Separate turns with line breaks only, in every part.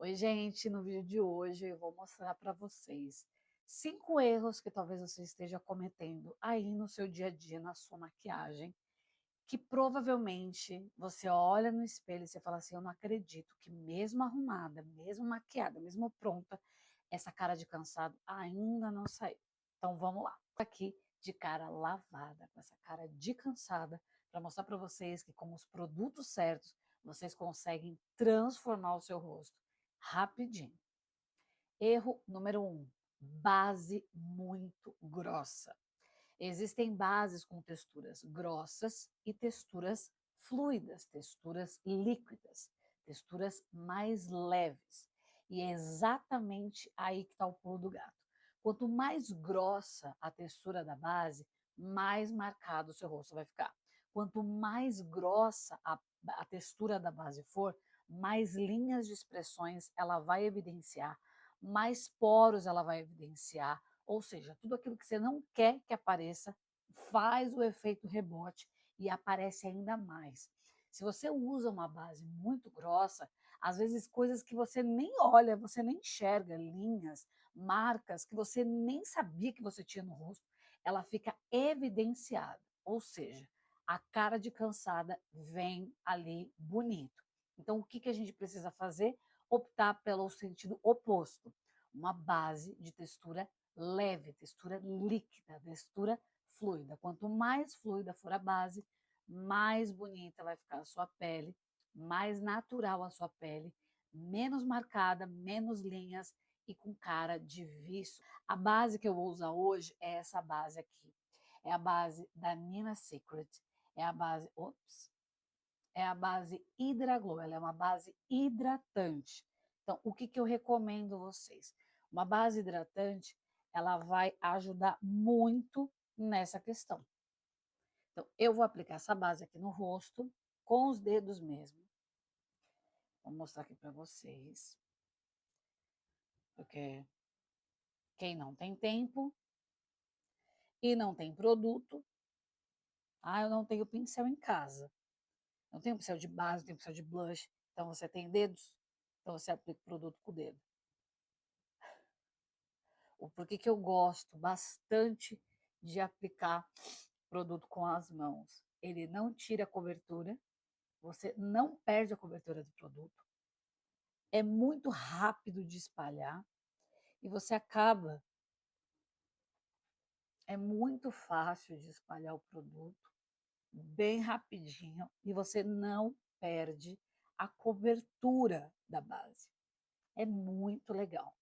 Oi, gente, no vídeo de hoje eu vou mostrar para vocês 5 erros que talvez você esteja cometendo aí no seu dia a dia, na sua maquiagem, que provavelmente você olha no espelho e você fala assim, eu não acredito que mesmo arrumada, mesmo maquiada, mesmo pronta, essa cara de cansado ainda não saiu. Então vamos lá. Tô aqui de cara lavada, com essa cara de cansada, para mostrar para vocês que com os produtos certos, vocês conseguem transformar o seu rosto rapidinho. Erro número 1, base muito grossa. Existem bases com texturas grossas e texturas fluidas, texturas líquidas, texturas mais leves. E é exatamente aí que está o pulo do gato. Quanto mais grossa a textura da base, mais marcado o seu rosto vai ficar. Quanto mais grossa a textura da base for, mais linhas de expressões ela vai evidenciar, mais poros ela vai evidenciar, ou seja, tudo aquilo que você não quer que apareça faz o efeito rebote e aparece ainda mais. Se você usa uma base muito grossa, às vezes coisas que você nem olha, você nem enxerga, linhas, marcas que você nem sabia que você tinha no rosto, ela fica evidenciada. Ou seja, a cara de cansada vem ali bonito. Então, o que a gente precisa fazer? Optar pelo sentido oposto. Uma base de textura leve, textura líquida, textura fluida. Quanto mais fluida for a base, mais bonita vai ficar a sua pele, mais natural a sua pele, menos marcada, menos linhas e com cara de viço. A base que eu vou usar hoje é essa base aqui. É a base da Nina Secret. É a base, é a base Hydra Glow. Ela é uma base hidratante. Então, o que eu recomendo vocês? Uma base hidratante, ela vai ajudar muito nessa questão. Então, eu vou aplicar essa base aqui no rosto, com os dedos mesmo. Vou mostrar aqui para vocês. Porque quem não tem tempo e não tem produto, eu não tenho pincel em casa. Não tenho pincel de base, não tenho pincel de blush. Então, você tem dedos, então você aplica o produto com o dedo. O porquê que eu gosto bastante de aplicar produto com as mãos. Ele não tira a cobertura, você não perde a cobertura do produto, é muito rápido de espalhar e você acaba, é muito fácil de espalhar o produto, bem rapidinho, e você não perde a cobertura da base. É muito legal.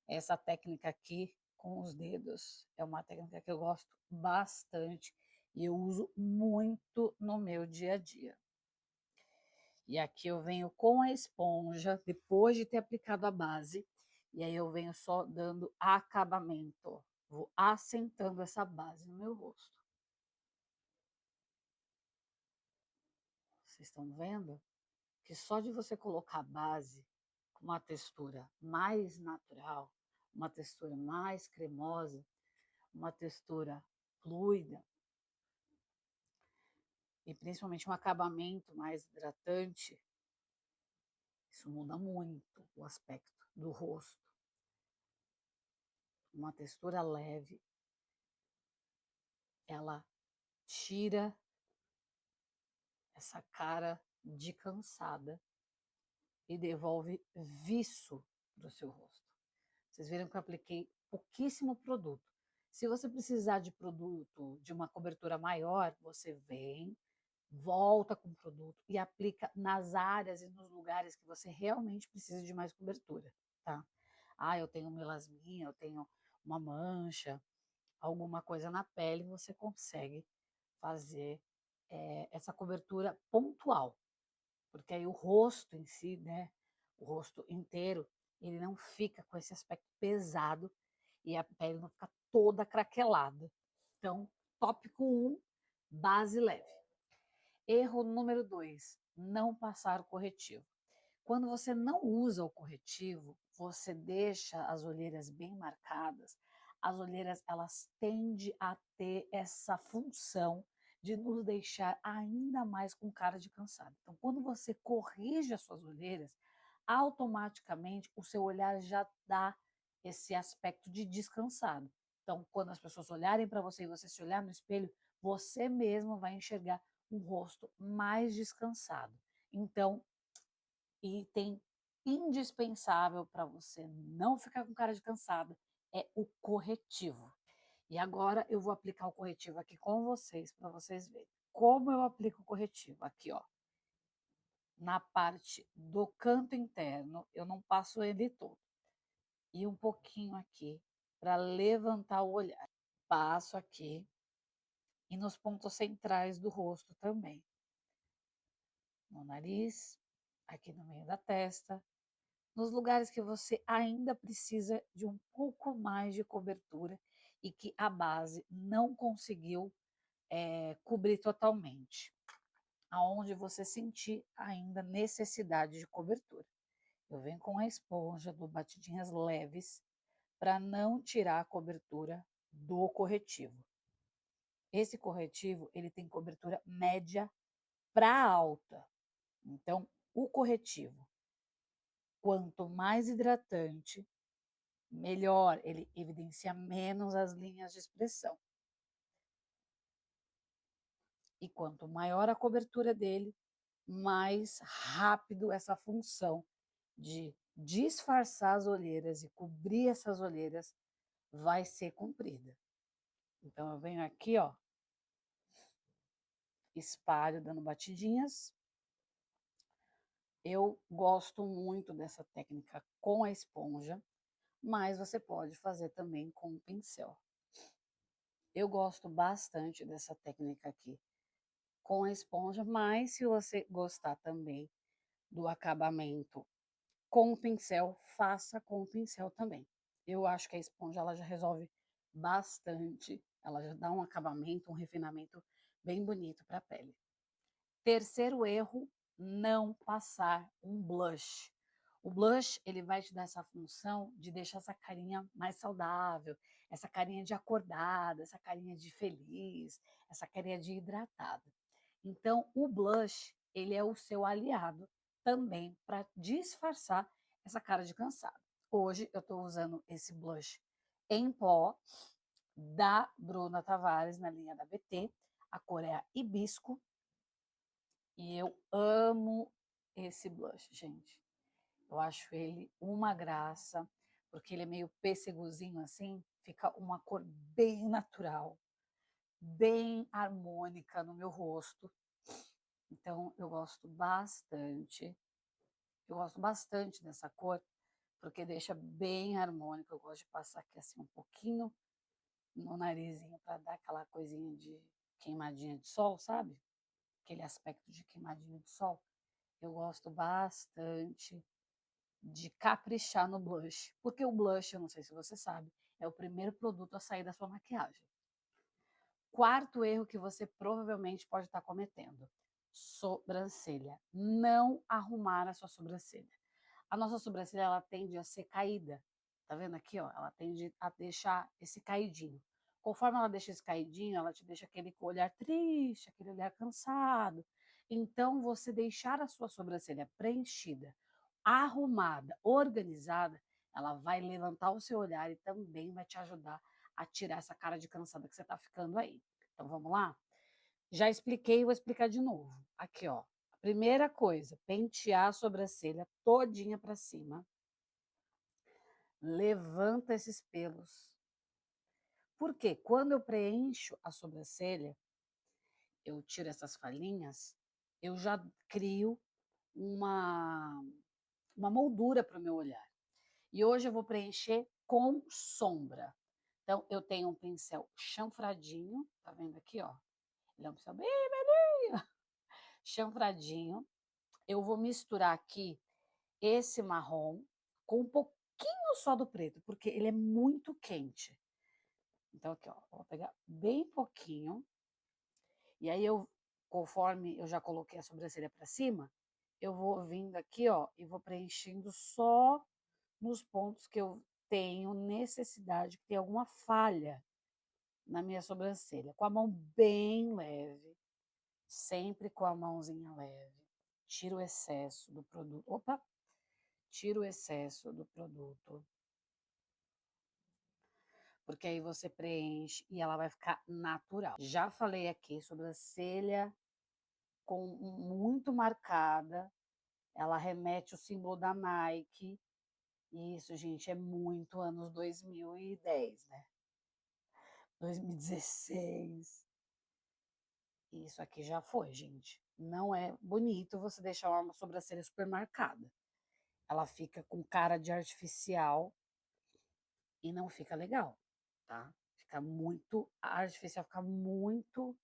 Essa técnica aqui com os dedos é uma técnica que eu gosto bastante e eu uso muito no meu dia a dia. E aqui eu venho com a esponja, depois de ter aplicado a base, e aí eu venho só dando acabamento. Vou assentando essa base no meu rosto. Vocês estão vendo? Que só de você colocar a base com uma textura mais natural, uma textura mais cremosa, uma textura fluida, e principalmente um acabamento mais hidratante, isso muda muito o aspecto do rosto. Uma textura leve, ela tira essa cara de cansada e devolve viço para o seu rosto. Vocês viram que eu apliquei pouquíssimo produto. Se você precisar de produto de uma cobertura maior, você vem, volta com o produto e aplica nas áreas e nos lugares que você realmente precisa de mais cobertura, tá? Eu tenho melasminha, eu tenho uma mancha, alguma coisa na pele, você consegue fazer essa cobertura pontual, porque aí o rosto em si, né, o rosto inteiro, ele não fica com esse aspecto pesado e a pele não fica toda craquelada. Então, tópico 1, base leve. Erro número 2, não passar o corretivo. Quando você não usa o corretivo, você deixa as olheiras bem marcadas. As olheiras, elas tendem a ter essa função de nos deixar ainda mais com cara de cansado. Então, quando você corrige as suas olheiras, automaticamente o seu olhar já dá esse aspecto de descansado. Então, quando as pessoas olharem para você e você se olhar no espelho, você mesmo vai enxergar um rosto mais descansado. Então, item indispensável para você não ficar com cara de cansada é o corretivo. E agora eu vou aplicar o corretivo aqui com vocês, para vocês verem. Como eu aplico o corretivo? Aqui, ó. Na parte do canto interno, eu não passo ele todo. E um pouquinho aqui, para levantar o olhar. Passo aqui e nos pontos centrais do rosto também. No nariz, aqui no meio da testa, nos lugares que você ainda precisa de um pouco mais de cobertura e que a base não conseguiu cobrir totalmente, aonde você sentir ainda necessidade de cobertura. Eu venho com a esponja do Batidinhas Leves para não tirar a cobertura do corretivo. Esse corretivo ele tem cobertura média para alta. Então, o corretivo, quanto mais hidratante, melhor, ele evidencia menos as linhas de expressão. E quanto maior a cobertura dele, mais rápido essa função de disfarçar as olheiras e cobrir essas olheiras vai ser cumprida. Então, eu venho aqui, ó, espalho dando batidinhas. Eu gosto muito dessa técnica com a esponja, mas você pode fazer também com o pincel. Eu gosto bastante dessa técnica aqui com a esponja, mas se você gostar também do acabamento com o pincel, faça com o pincel também. Eu acho que a esponja ela já resolve bastante, ela já dá um acabamento, um refinamento bem bonito para a pele. Terceiro erro, não passar um blush. O blush, ele vai te dar essa função de deixar essa carinha mais saudável, essa carinha de acordada, essa carinha de feliz, essa carinha de hidratada. Então, o blush, ele é o seu aliado também para disfarçar essa cara de cansado. Hoje eu estou usando esse blush em pó da Bruna Tavares, na linha da BT. A cor é a Hibisco. E eu amo esse blush, gente. Eu acho ele uma graça, porque ele é meio pêssegozinho assim, fica uma cor bem natural, bem harmônica no meu rosto. Então, eu gosto bastante. Eu gosto bastante dessa cor, porque deixa bem harmônico. Eu gosto de passar aqui assim um pouquinho no narizinho para dar aquela coisinha de queimadinha de sol, sabe? Aquele aspecto de queimadinha de sol. Eu gosto bastante de caprichar no blush, porque o blush, eu não sei se você sabe, é o primeiro produto a sair da sua maquiagem. Quarto erro que você provavelmente pode estar cometendo: sobrancelha. Não arrumar a sua sobrancelha. A nossa sobrancelha ela tende a ser caída. Tá vendo aqui, ó? Ela tende a deixar esse caidinho. Conforme ela deixa esse caidinho, ela te deixa aquele olhar triste, aquele olhar cansado. Então, você deixar a sua sobrancelha preenchida, arrumada, organizada, ela vai levantar o seu olhar e também vai te ajudar a tirar essa cara de cansada que você está ficando aí. Então, vamos lá? Já expliquei, vou explicar de novo. Aqui, ó. A primeira coisa, pentear a sobrancelha todinha para cima. Levanta esses pelos. Porque quando eu preencho a sobrancelha, eu tiro essas falhinhas, eu já crio uma, uma moldura para o meu olhar. E hoje eu vou preencher com sombra. Então, eu tenho um pincel chanfradinho, tá vendo aqui, ó? Ele é um pincel bem chanfradinho. Eu vou misturar aqui esse marrom com um pouquinho só do preto, porque ele é muito quente. Então, aqui, ó, eu vou pegar bem pouquinho. E aí, conforme eu já coloquei a sobrancelha para cima, eu vou vindo aqui, ó, e vou preenchendo só nos pontos que eu tenho necessidade, que tem alguma falha na minha sobrancelha. Com a mão bem leve, sempre com a mãozinha leve. Tira o excesso do produto. Opa! tira o excesso do produto, porque aí você preenche e ela vai ficar natural. Já falei aqui, sobrancelha muito marcada, ela remete o símbolo da Nike, e isso, gente, é muito anos 2010, né? 2016. Isso aqui já foi, gente. Não é bonito você deixar uma sobrancelha super marcada. Ela fica com cara de artificial e não fica legal, tá? Fica muito artificial, fica muito.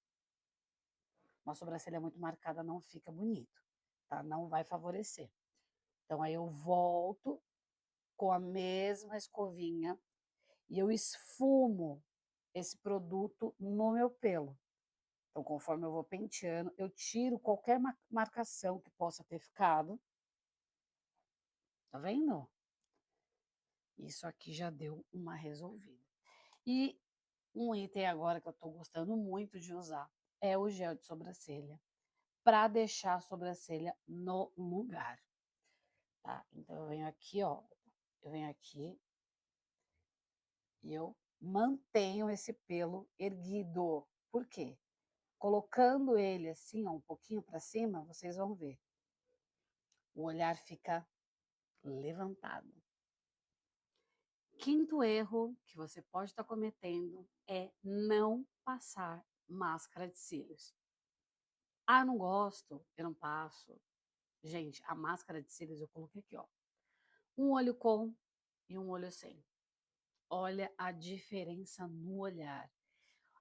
Uma sobrancelha muito marcada não fica bonito, tá? Não vai favorecer. Então aí eu volto com a mesma escovinha e eu esfumo esse produto no meu pelo. Então, conforme eu vou penteando, eu tiro qualquer marcação que possa ter ficado. Tá vendo? Isso aqui já deu uma resolvida. E um item agora que eu tô gostando muito de usar é o gel de sobrancelha, para deixar a sobrancelha no lugar, tá? Então eu venho aqui, ó, eu venho aqui e eu mantenho esse pelo erguido. Por quê? Colocando ele assim, ó, um pouquinho para cima, vocês vão ver. O olhar fica levantado. Quinto erro que você pode estar cometendo é não passar máscara de cílios. Ah, eu não gosto, eu não passo. Gente, a máscara de cílios eu coloquei aqui, ó. Um olho com e um olho sem. Olha a diferença no olhar.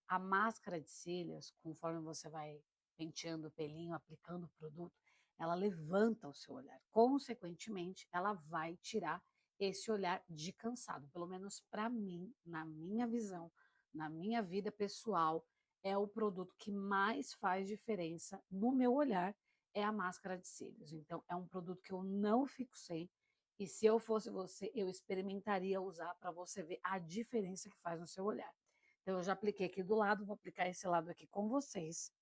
A máscara de cílios, conforme você vai penteando o pelinho, aplicando o produto, ela levanta o seu olhar. Consequentemente, ela vai tirar esse olhar de cansado. Pelo menos para mim, na minha visão, na minha vida pessoal, é o produto que mais faz diferença no meu olhar, é a máscara de cílios. Então, é um produto que eu não fico sem. E se eu fosse você, eu experimentaria usar para você ver a diferença que faz no seu olhar. Então, eu já apliquei aqui do lado, vou aplicar esse lado aqui com vocês.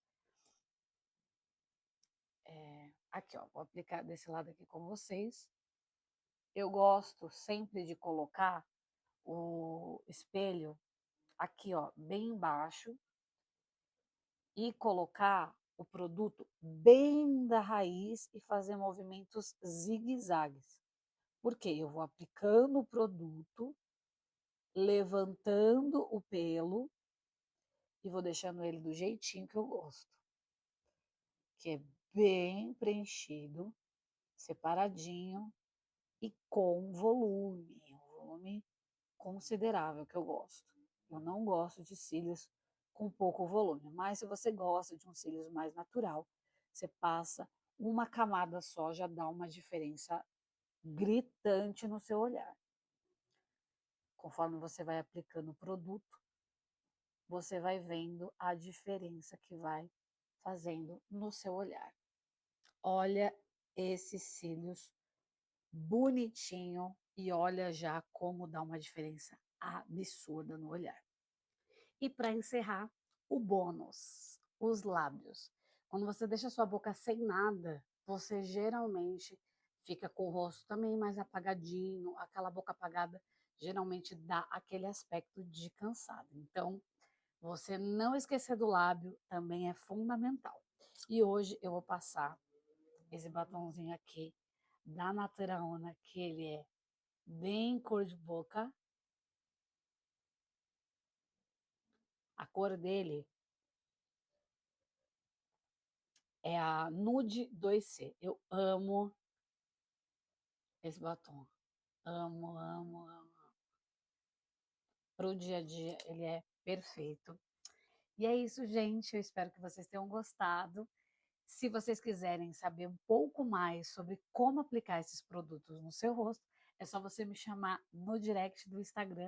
Aqui, ó, vou aplicar desse lado aqui com vocês. Eu gosto sempre de colocar o espelho aqui, ó, bem embaixo e colocar o produto bem da raiz e fazer movimentos zigue-zagues. Por quê? Eu vou aplicando o produto, levantando o pelo e vou deixando ele do jeitinho que eu gosto, que é bem preenchido, separadinho e com volume, um volume considerável que eu gosto. Eu não gosto de cílios com pouco volume, mas se você gosta de um cílios mais natural, você passa uma camada só, já dá uma diferença gritante no seu olhar. Conforme você vai aplicando o produto, você vai vendo a diferença que vai fazendo no seu olhar. Olha esses cílios bonitinho e olha já como dá uma diferença absurda no olhar. E para encerrar, o bônus, os lábios. Quando você deixa sua boca sem nada, você geralmente fica com o rosto também mais apagadinho, aquela boca apagada geralmente dá aquele aspecto de cansado. Então, você não esquecer do lábio também é fundamental. E hoje eu vou passar esse batonzinho aqui da Naturaona, que ele é bem cor de boca. A cor dele é a Nude 2C. Eu amo esse batom. Amo, amo, amo. Para o dia a dia ele é perfeito. E é isso, gente. Eu espero que vocês tenham gostado. Se vocês quiserem saber um pouco mais sobre como aplicar esses produtos no seu rosto, é só você me chamar no direct do Instagram